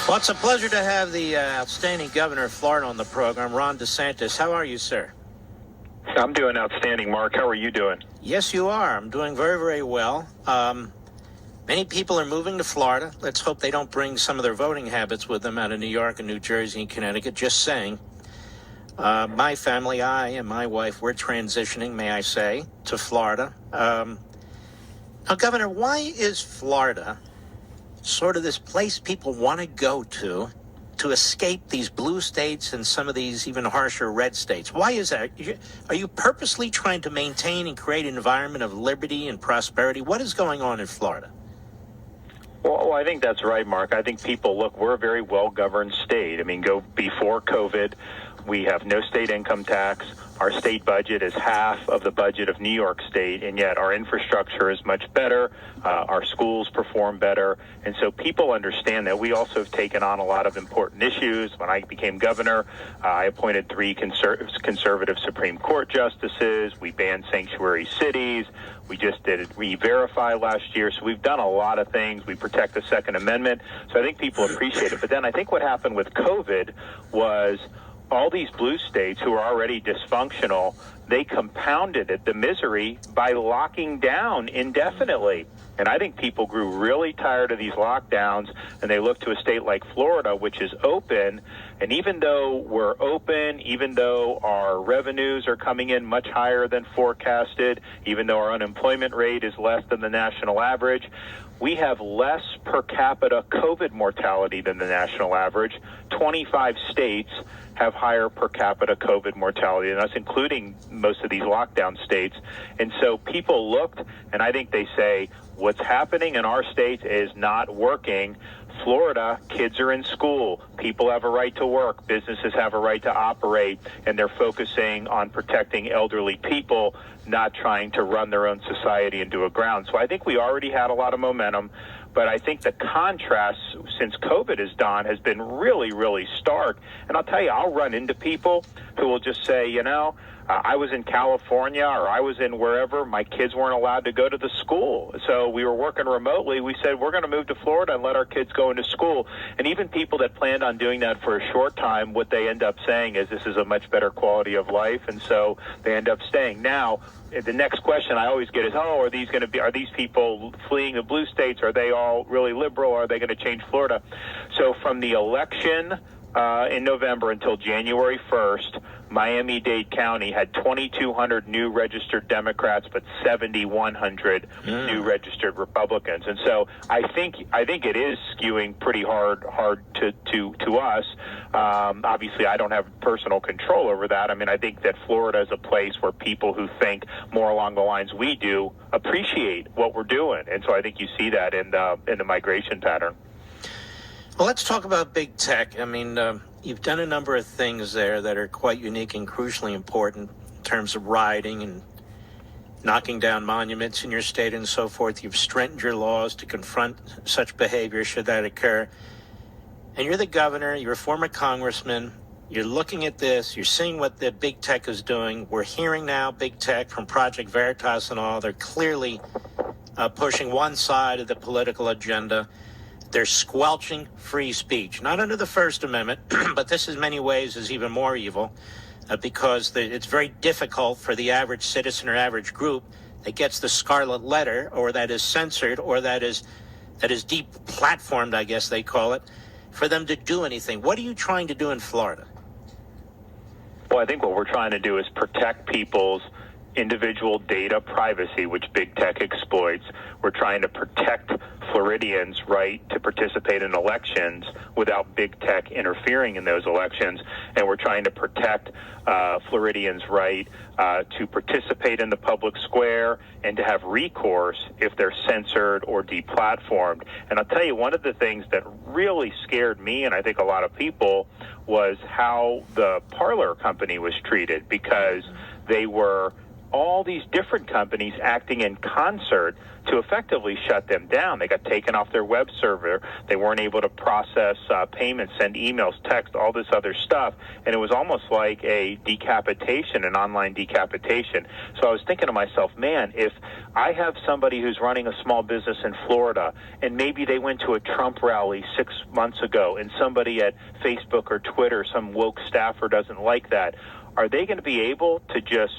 Well, it's a pleasure to have the outstanding governor of Florida on the program, Ron DeSantis. How are you, sir? I'm doing outstanding, Mark. How are you doing? Yes, you are. I'm doing very, very well. Many people are moving to Florida. Let's hope they don't bring some of their voting habits with them out of New York and New Jersey and Connecticut. Just saying. My family, I and my wife, we're transitioning, may I say, to Florida. Now, Governor, why is Florida sort of this place people want to go to escape these blue states and some of these even harsher red states? Why is that? Are you purposely trying to maintain and create an environment of liberty and prosperity? What is going on in Florida? Well, I think that's right, Mark. I think people, look, we're a very well-governed state. I mean, go before COVID, we have no state income tax. Our state budget is half of the budget of New York State, and yet our infrastructure is much better. Our schools perform better. And so people understand that. We also have taken on a lot of important issues. When I became governor, I appointed 3 conservative Supreme Court justices. We banned sanctuary cities. We just did Re-Verify last year. So we've done a lot of things. We protect the Second Amendment. So I think people appreciate it. But then I think what happened with COVID was all these blue states who are already dysfunctional, they compounded the misery by locking down indefinitely. And I think people grew really tired of these lockdowns, and they looked to a state like Florida, which is open. And even though we're open, even though our revenues are coming in much higher than forecasted, even though our unemployment rate is less than the national average, we have less per capita COVID mortality than the national average. 25 states have higher per capita COVID mortality, and that's including most of these lockdown states. And so people looked, and I think they say, what's happening in our states is not working. Florida, kids are in school, people have a right to work, businesses have a right to operate, and they're focusing on protecting elderly people, not trying to run their own society into a ground. So I think we already had a lot of momentum, but I think the contrast since COVID is done has been really, really stark. And I'll tell you, I'll run into people who will just say, I was in California or I was in wherever, my kids weren't allowed to go to the school. So we were working remotely. We said, we're going to move to Florida and let our kids go into school. And even people that planned on doing that for a short time, what they end up saying is this is a much better quality of life. And so they end up staying. Now, the next question I always get is, are these people fleeing the blue states? Are they all really liberal? Are they going to change Florida? So from the election in November until January 1st, Miami-Dade County had 2,200 new registered Democrats, but 7,100 new registered Republicans. And so I think it is skewing pretty hard to us. Obviously, I don't have personal control over that. I mean, I think that Florida is a place where people who think more along the lines we do appreciate what we're doing. And so I think you see that in the migration pattern. Well, let's talk about big tech. I mean, you've done a number of things there that are quite unique and crucially important in terms of rioting and knocking down monuments in your state and so forth. You've strengthened your laws to confront such behavior should that occur. And you're the governor, you're a former congressman, you're looking at this, you're seeing what the big tech is doing. We're hearing now big tech from Project Veritas and all. They're clearly pushing one side of the political agenda. They're squelching free speech, not under the First Amendment, but this in many ways is even more evil because it's very difficult for the average citizen or average group that gets the scarlet letter or that is censored or that is deplatformed, I guess they call it, for them to do anything. What are you trying to do in Florida? Well, I think what we're trying to do is protect people's individual data privacy, which big tech exploits. We're trying to protect Floridians' right to participate in elections without big tech interfering in those elections. And we're trying to protect Floridians' right to participate in the public square and to have recourse if they're censored or deplatformed. And I'll tell you, one of the things that really scared me, and I think a lot of people, was how the Parler company was treated, because they were all these different companies acting in concert to effectively shut them down. They got taken off their web server. They weren't able to process payments, send emails, text, all this other stuff. And it was almost like a decapitation, an online decapitation. So I was thinking to myself, man, if I have somebody who's running a small business in Florida and maybe they went to a Trump rally 6 months ago and somebody at Facebook or Twitter, some woke staffer doesn't like that, are they going to be able to just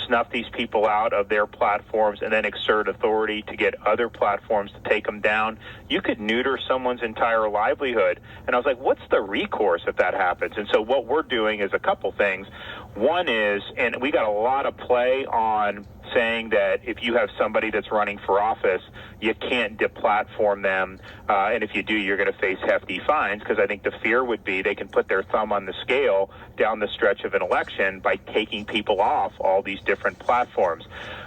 snuff these people out of their platforms and then exert authority to get other platforms to take them down? You could neuter someone's entire livelihood. And I was like, what's the recourse if that happens? And so what we're doing is a couple things. One is, and we got a lot of play on saying that if you have somebody that's running for office, you can't deplatform them, and if you do, you're going to face hefty fines, because I think the fear would be they can put their thumb on the scale down the stretch of an election by taking people off all these different platforms.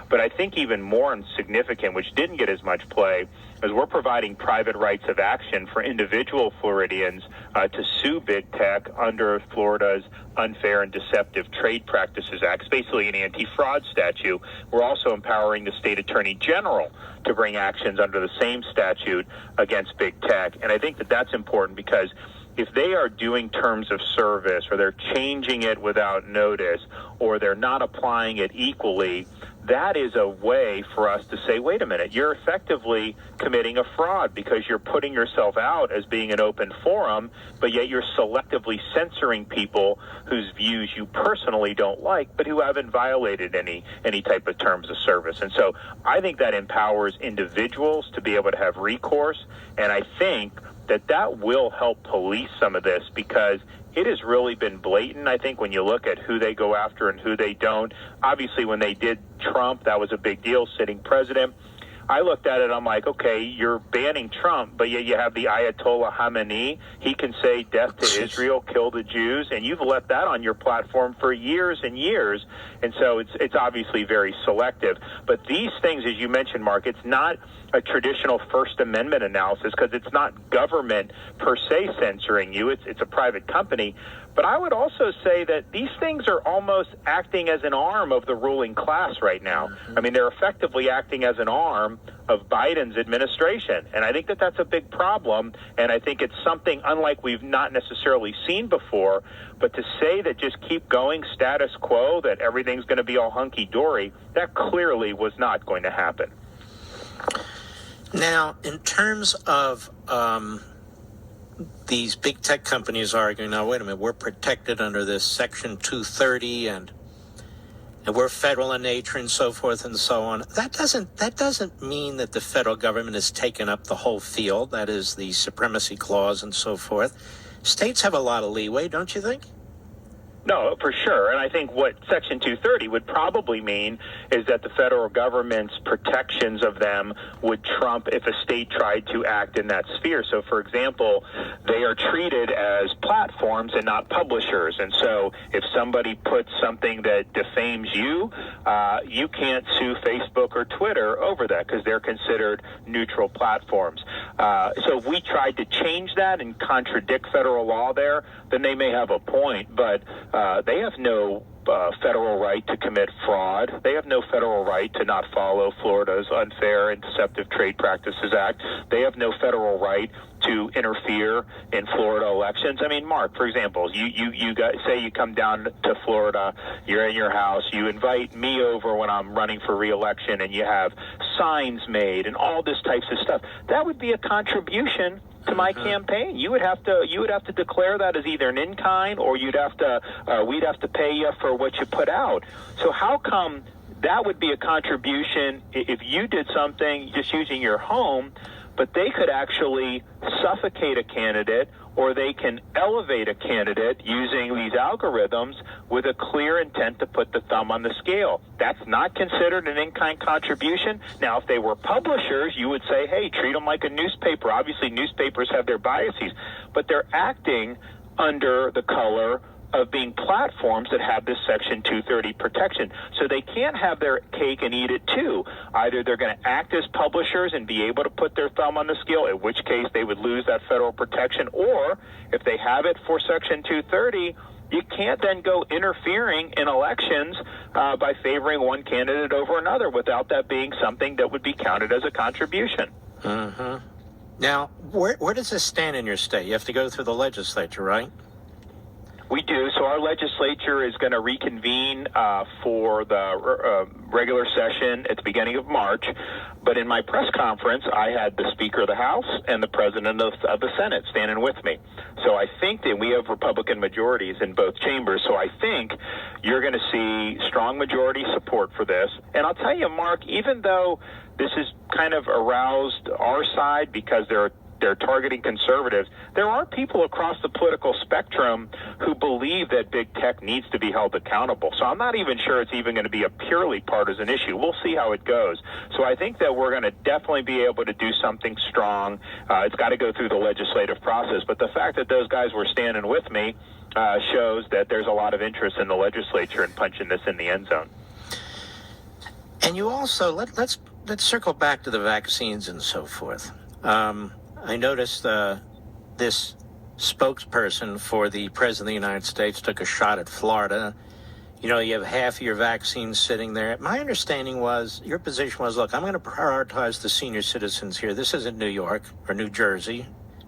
But I think even more significant, which didn't get as much play, is we're providing private rights of action for individual Floridians to sue big tech under Florida's Unfair and Deceptive Trade Practices Act. It's basically an anti-fraud statute. We're also empowering the state attorney general to bring actions under the same statute against big tech. And I think that that's important, because if they are doing terms of service, or they're changing it without notice, or they're not applying it equally, that is a way for us to say, wait a minute, you're effectively committing a fraud, because you're putting yourself out as being an open forum, but yet you're selectively censoring people whose views you personally don't like, but who haven't violated any type of terms of service. And so I think that empowers individuals to be able to have recourse, and I think that will help police some of this, because it has really been blatant, I think, when you look at who they go after and who they don't. Obviously, when they did Trump, that was a big deal, sitting president. I looked at it, I'm like, okay, you're banning Trump, but yet you have the Ayatollah Khamenei. He can say death to Israel, kill the Jews, and you've let that on your platform for years and years. And so it's obviously very selective. But these things, as you mentioned, Mark, it's not a traditional First Amendment analysis, because it's not government per se censoring you. It's a private company. But I would also say that these things are almost acting as an arm of the ruling class right now. I mean, they're effectively acting as an arm of Biden's administration. And I think that that's a big problem. And I think it's something unlike we've not necessarily seen before. But to say that just keep going status quo, that everything's going to be all hunky-dory, that clearly was not going to happen. Now, in terms of these big tech companies arguing, now, wait a minute, we're protected under this Section 230 and we're federal in nature and so forth and so on. That doesn't mean that the federal government has taken up the whole field, that is the Supremacy Clause and so forth. States have a lot of leeway, don't you think? No, for sure. And I think what Section 230 would probably mean is that the federal government's protections of them would trump if a state tried to act in that sphere. So, for example, they are treated as platforms and not publishers. And so if somebody puts something that defames you, you can't sue Facebook or Twitter over that, because they're considered neutral platforms. So if we tried to change that and contradict federal law there, then they may have a point. But they have no federal right to commit fraud. They have no federal right to not follow Florida's Unfair and Deceptive Trade Practices Act. They have no federal right to interfere in Florida elections. I mean, Mark, for example, you guys say you come down to Florida, you're in your house, you invite me over when I'm running for re-election, and you have signs made and all this types of stuff. That would be a contribution to my campaign. You would have to declare that as either an in-kind, or we'd have to pay you for what you put out. So how come that would be a contribution if you did something just using your home, but they could actually suffocate a candidate, or they can elevate a candidate using these algorithms with a clear intent to put the thumb on the scale? That's not considered an in-kind contribution. Now, if they were publishers, you would say, hey, treat them like a newspaper. Obviously, newspapers have their biases, but they're acting under the color of being platforms that have this Section 230 protection. So they can't have their cake and eat it too. Either they're going to act as publishers and be able to put their thumb on the scale, in which case they would lose that federal protection, or if they have it for Section 230, you can't then go interfering in elections by favoring one candidate over another without that being something that would be counted as a contribution. Mm-hmm. Now, where does this stand in your state? You have to go through the legislature, right? We do. So our legislature is going to reconvene for the regular session at the beginning of March. But in my press conference, I had the Speaker of the House and the President of the Senate standing with me. So I think that we have Republican majorities in both chambers. So I think you're going to see strong majority support for this. And I'll tell you, Mark, even though this has kind of aroused our side because they're targeting conservatives, there are people across the political spectrum who believe that big tech needs to be held accountable. So I'm not even sure it's even going to be a purely partisan issue. We'll see how it goes. So I think that we're going to definitely be able to do something strong. It's got to go through the legislative process. But the fact that those guys were standing with me shows that there's a lot of interest in the legislature in punching this in the end zone. And you also, let's circle back to the vaccines and so forth. I noticed this spokesperson for the President of the United States took a shot at Florida. You know, you have half of your vaccines sitting there. My understanding was, your position was, look, I'm going to prioritize the senior citizens here. This isn't New York or New Jersey.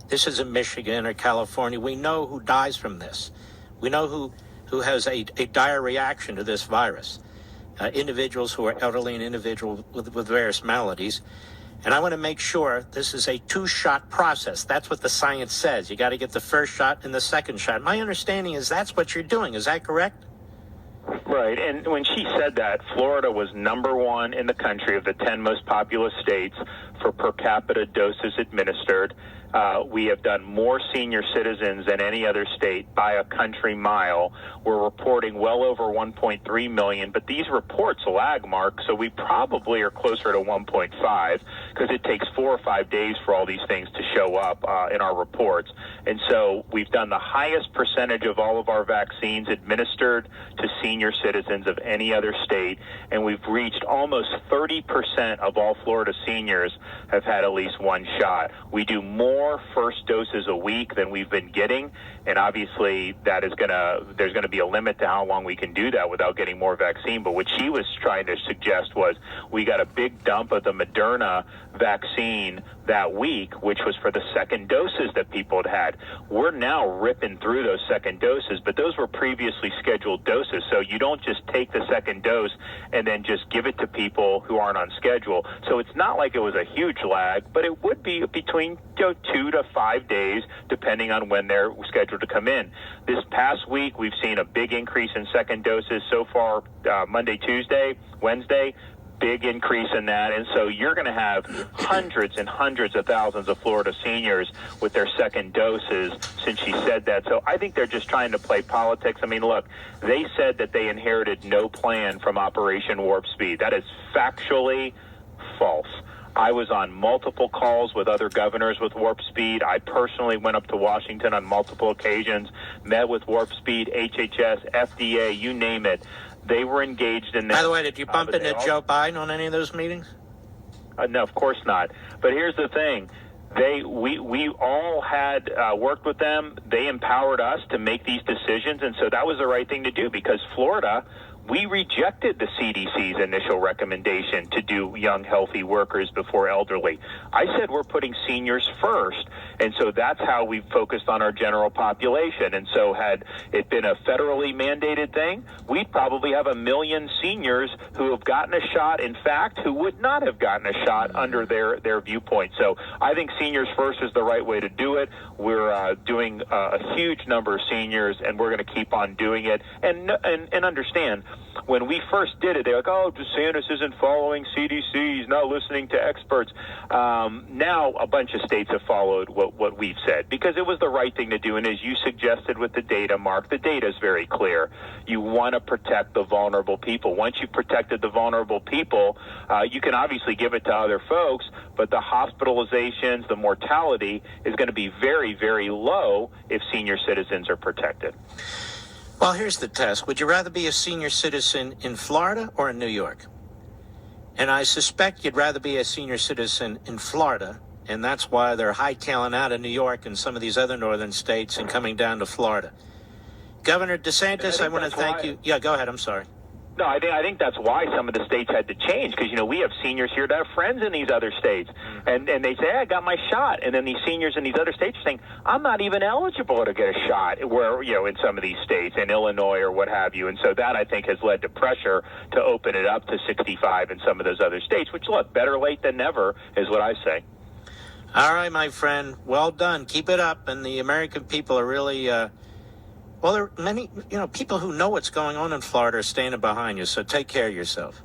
This isn't Michigan or California. We know who dies from this. We know who has a dire reaction to this virus. Individuals who are elderly and individuals with various maladies. And I want to make sure this is a two-shot process. That's what the science says. You got to get the first shot and the second shot. My understanding is that's what you're doing. Is that correct? Right. And when she said that, Florida was number one in the country of the 10 most populous states for per capita doses administered. We have done more senior citizens than any other state by a country mile. We're reporting well over 1.3 million, but these reports lag, Mark, so we probably are closer to 1.5 because it takes 4 or 5 days for all these things to show up in our reports. And so we've done the highest percentage of all of our vaccines administered to senior citizens of any other state, and we've reached almost 30% of all Florida seniors have had at least one shot. We do more first doses a week than we've been getting, and obviously that is there's gonna be a limit to how long we can do that without getting more vaccine. But what she was trying to suggest was we got a big dump of the Moderna vaccine that week, which was for the second doses that people had. We're now ripping through those second doses, but those were previously scheduled doses, so you don't just take the second dose and then just give it to people who aren't on schedule. So it's not like it was a huge lag, but it would be between 2 to 5 days, depending on when they're scheduled to come in. This past week, we've seen a big increase in second doses so far, Monday, Tuesday, Wednesday, big increase in that. And so you're going to have hundreds and hundreds of thousands of Florida seniors with their second doses since she said that. So I think they're just trying to play politics. I mean, look, they said that they inherited no plan from Operation Warp Speed. That is factually false. I was on multiple calls with other governors with Warp Speed. I personally went up to Washington on multiple occasions, met with Warp Speed, HHS, FDA, you name it. They were engaged in this. By the way, did you bump into Joe Biden on any of those meetings? No, of course not. But here's the thing. We all had worked with them. They empowered us to make these decisions, and so that was the right thing to do because Florida, we rejected the CDC's initial recommendation to do young, healthy workers before elderly. I said we're putting seniors first, and so that's how we focused on our general population. And so had it been a federally mandated thing, we'd probably have 1 million seniors who have gotten a shot, in fact, who would not have gotten a shot under their viewpoint. So I think seniors first is the right way to do it. We're doing a huge number of seniors, and we're going to keep on doing it. And understand, when we first did it, they're like, oh, DeSantis isn't following CDC, he's not listening to experts. Now a bunch of states have followed what we've said because it was the right thing to do. And as you suggested with the data, Mark, the data is very clear. You want to protect the vulnerable people. Once you've protected the vulnerable people, you can obviously give it to other folks, but the hospitalizations, the mortality is going to be very, very low if senior citizens are protected. Well, here's the test. Would you rather be a senior citizen in Florida or in New York? And I suspect you'd rather be a senior citizen in Florida, and that's why they're hightailing out of New York and some of these other northern states and coming down to Florida. Governor DeSantis, I want to thank you. Yeah, go ahead. I'm sorry. No, I think that's why some of the states had to change, because we have seniors here that have friends in these other states, and they say, hey, I got my shot, and then these seniors in these other states are saying, I'm not even eligible to get a shot, where in some of these states, in Illinois or what have you, and so that I think has led to pressure to open it up to 65 in some of those other states. Which, look, better late than never is what I say. All right, my friend. Well done. Keep it up, and the American people are really. Well, there are many, people who know what's going on in Florida are standing behind you, so take care of yourself.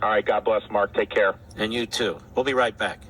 All right, God bless, Mark. Take care. And you too. We'll be right back.